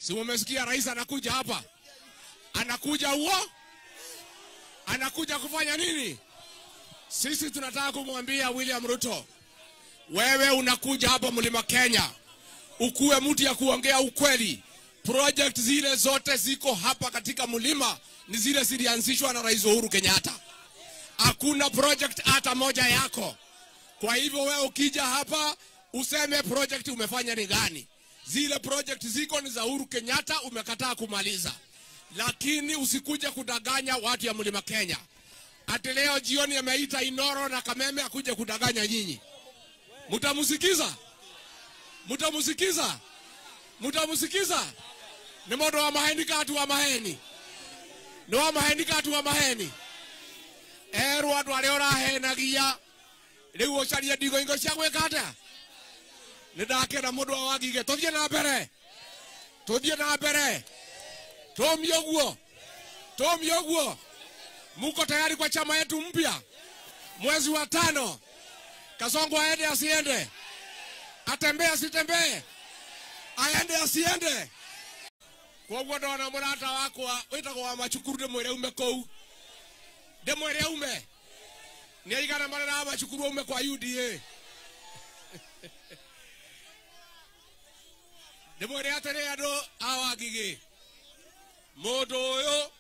Si umesikia rais anakuja hapa? Anakuja huo? Anakuja kufanya nini? Sisi tunataka kumwambia William Ruto, wewe unakuja hapa Mlima Kenya, ukuwe mtu ya kuongea ukweli. Project zile zote ziko hapa katika mlima ni zile zilianzishwa na Rais Uhuru Kenyatta. Hakuna project hata moja yako. Kwa hivyo wewe ukija hapa useme project umefanya ni gani. Zile project ziko ni za Uhuru Kenyatta, umekataa kumaliza. Lakini usikuje kudanganya watu ya Mlima Kenya. Ati leo jioni ameita Inoro na Kameme akuje kudanganya nyinyi. Mutamusikiza? Mutamusikiza? Mutamusikiza? Ni modo wa maheni katu wa maheni. Ni wa maheni katu wa maheni. Watu wale orahenagia. Leo ucaria ndigo ingo cia gwikata. Nidakena modo wa wagige. Tuthie na mbere. Tuthie na mbere. Tomi oguo. Muko tayari kwa chama yetu mpya? Mwezi wa 5. Kasongo aende asiende? Atembee asitembee? Aende asiende? Kwa hivyo na murata wako wetagwo wa Machukuru demwere ume kou. Demwere ume. Ni aigana marera Machukuru ume kwa UDA. Demwere atere ando awagige. Modo yo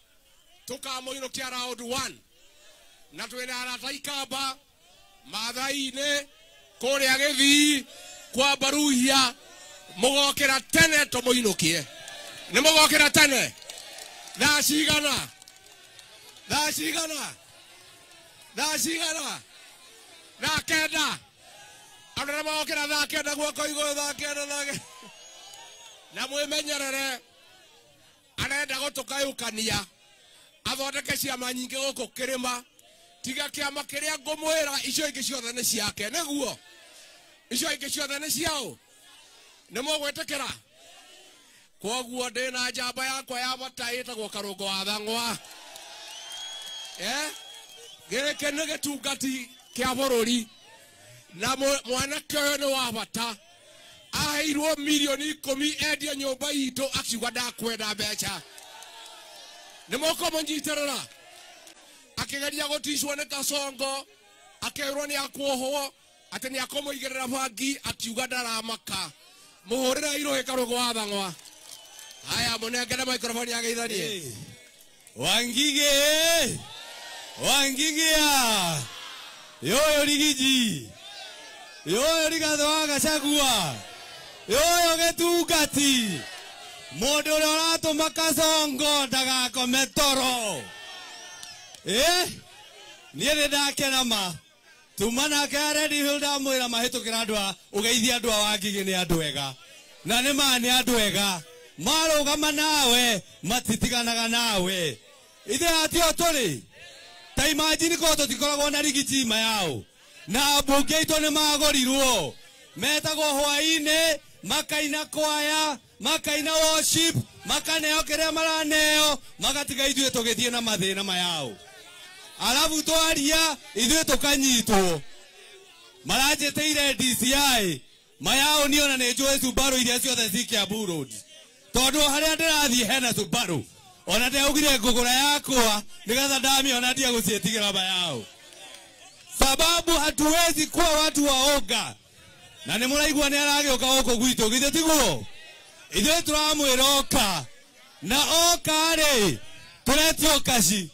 tukamoino kia round 1. Na twena arata Ikamba, Mathaine, Kuria Githii, kwa Baruhia, mugokera tene tumuinukie. Ni mugokera tene. Dashigana. Na kenda. Andra mugokera na kenda gwako igo na kenda. Na mwimenyerere. Arenda gutukayukania. Athondeke ciama nyingi guku kirima. Tiga kiama kiria ngumwira icio ingi ciothe ni ciake niguo. Icio ingi ciothe ni ciao. Ni mugwetekera. Koguo ndina njamba yakwa ya mata itagwo Karungo wa Thang'wa. Geke nĩ gĩtungati kĩa bũrũri. Na mwanake ũyũ nĩ wa bata. Aheirwo milioni 10 endia nyũmba itũ akiuga ndakwenda mbeca. Nĩ mũkũmũnyitĩrĩra. Akigeria gũticwo nĩ Kasongo. Akerwo nĩ akuohwo. Atĩ nĩ akũmũigĩrĩra bangi akiuga ndaramaka. Mũhũrĩre Irũĩ Karungo wa Thang'wa. Haya munengere microphone ya Geithanie. Wangigia. Yoyo Rigiji. Yoyo Rigathĩ Gachagua. Yoyo gĩtungati. Mũndũ ũrĩa ũratũma Kasongo ndagakome toro. Niĩ nĩndakena ma. Tuma nake Ready Hilda mwĩra mahĩtũkĩra andũ a ũgeithia andũ a Wangigĩ nĩ andũ ega. Na nĩ ma nĩ andũ ega. Marugama nawe matitiganaga nawe. Ithe atio turi. Ta imagine ko tutikoragwo na Rigiji yao. Na mbunge itu ni magorirwo. Metagwo hwaine, makaina kwaya, makaina worship, makaneo kiria maraneo, magatiga ithuĩ tugithie na mathina mayao. Alafu twaria ithuĩ tukanyitwo. Maranjĩtĩire DCI mayao niona nĩ njũĩ Subaru iria ciothe ci Kiambu Road. Tondu haria ndirathie hena Subaru. Ona ndaugire ngugura yakwa nigetha ndamiona ndia gucietigira mayao. Sababu hatuwezi kuwa watu waoga. Na nimuraigua ni aragioka huko gwitu githe tiguo. Ithuĩ turamwĩra oka. Na oka ri turetio kaci.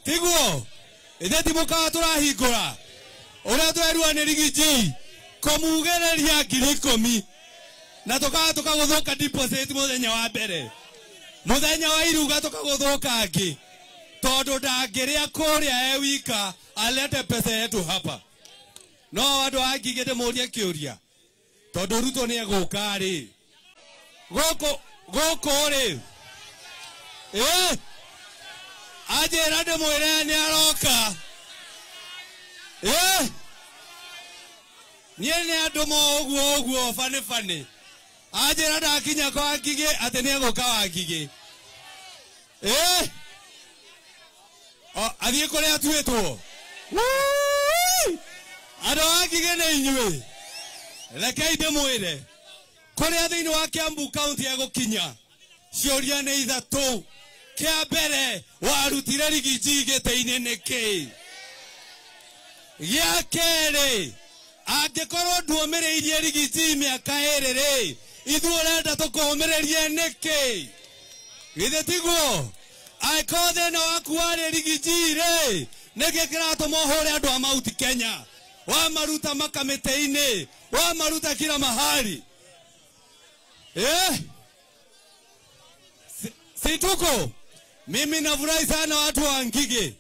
Tiguo. Ithuĩ timukaga turahingũra. Uria twerua ni Rigiji kumugereria 10,000. Na tukaguthuka deposit muthenya wa mbere. Muthenya wa iruga tukaguthuka angi. Tondu ndangĩrĩa kũrĩa wika alete pesa yetu hapa. No andu Wangigĩ ndĩmũrie kĩũria. Tondu Ruto nĩ egũka rĩ. Gũkũ rĩ. Anjĩra ndĩmwĩre nĩ aroka. Niĩ nĩ andũ ũguo bani. Anjĩra ndakinya kwa Wangigĩ atĩ nĩ egũka Wangigĩ. Athiĩ kũrĩa atuĩtwo. Andũ a Wangigĩ nĩ inyuĩ. Rekei ndĩmwĩre. Kũrĩa thĩinĩ wa Kiambu County egũkinya. Ciũria nĩ ithatũ. Kĩa mbere, warutire Rigiji gĩtĩ-inĩ nĩkĩ? Gĩa kerĩ, angĩkorwo nduomĩrĩirie Rigiji mĩaka ĩrĩ-rĩ, ithuĩ ũrenda tũkũmĩrĩrie nĩkĩ? Githĩ tiguo? Angĩkorwo thĩna waku warĩ Rigiji-rĩ, nĩkĩ kĩratũma ũhũre andũ a Mount Kenya? Wamaruta makamĩtĩ-inĩ, wamaruta kila mahali. Si tuko? Mimi nafurahi sana watu wa Ngigĩ.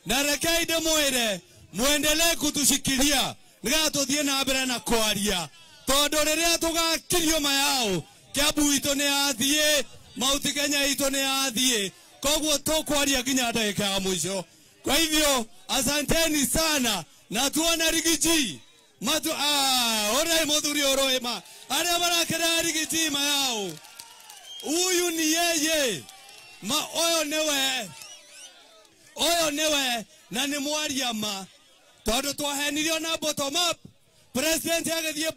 Na rekei ndĩmwĩre muendelee kutushikilia nĩgetha tũthiĩ na mbere na kwaria. Tondũ rĩrĩa tũgakirio mayao, Kiambu itũ nĩ yathiĩ, Mount Kenya itũ nĩ yathiĩ. Koguo tũkwaria nginya ndagĩka ya mũico. Kwa hivyo asanteni sana na tuone Rigiji. Ore mũthuri ũrũĩma. Arĩa marakĩra Rigiji mayao. Huyu ni yeye. Oyo niwe na nĩ mwaria ma. Tondũ twahenirio na bottom up. President agĩthiĩ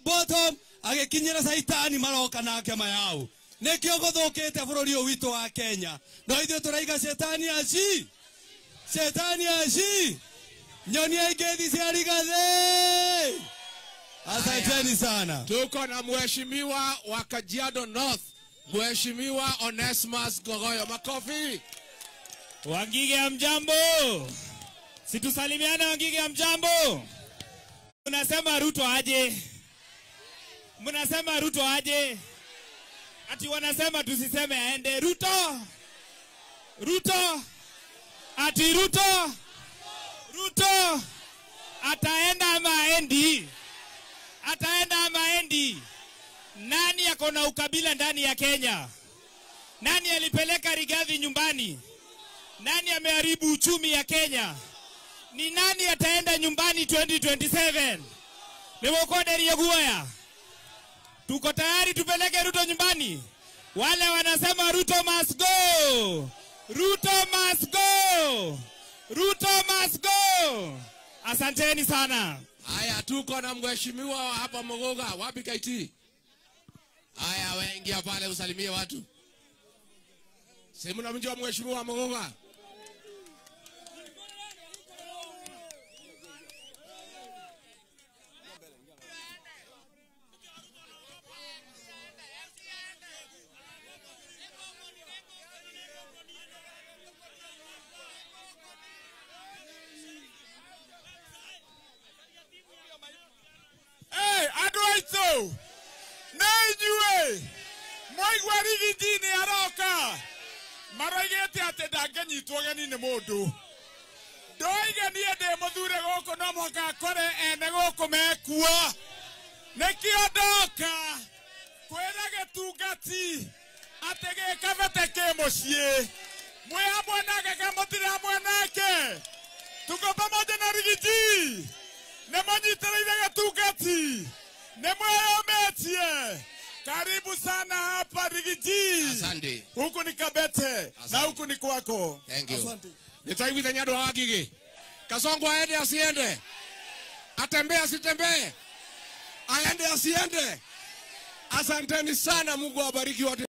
bottom, agĩkinyĩra Saitani maroka nake mayao. Nĩkĩo gũthũkĩte bũrũri ũyũ witũ wa Kenya. No ithuĩ tũraiga Shetani aci. Nyoni ingĩ cia rigathĩ. Asanteni sana. Tuko na mheshimiwa wa Kajiado North, Mheshimiwa Onesmus Gogoyo. Makofi. Wangige hamjambo. Situsalimiana Wangige hamjambo. Mnasema Ruto aje. Ati wanasema tusiseme aende. Ruto. Ati Ruto. Ataenda ama aendi. Nani ako na ukabila ndani ya Kenya? Nani alipeleka Rigathi nyumbani? Nani ameharibu uchumi ya Kenya? Ni nani ataenda nyumbani 2027? Nimekoderia guoya. Tuko tayari tupeleke Ruto nyumbani? Wale wanasema Ruto must go. Asanteni sana. Haya, tuko na mheshimiwa hapa Mogoga. Wapi Kaiti? Haya, waingia pale usalimie watu. Sema mnamjua mheshimiwa Mogoga? Adwaito Naijuwe Mwaigwa Rigiji ni aroka Maraigete ate ndanganyitwo geni nĩ mũndũ Ndoiga niĩ ndĩ mũthure gũkũ no mũhaka akore ene gũkũ mekuo Nĩkĩo ndoka kwĩra gĩtungati atĩ gĩkabete kĩ mũciĩ mwĩ hamwe nake kamũtirĩ hamwe nake tuko pamoja na Rigiji Nemanyitĩrĩire gĩtungati Nemweyometie Karibu sana hapa Rigiji. Asante. Huku ni Kabete. Asante. Na huku ni kwako. Thank you. Asante. Nitaigwitha nyado wa Ngigĩ. Kasongo aende asiende. Atembee asitembee. Aende asiende. Asanteni sana, Mungu awabariki wote.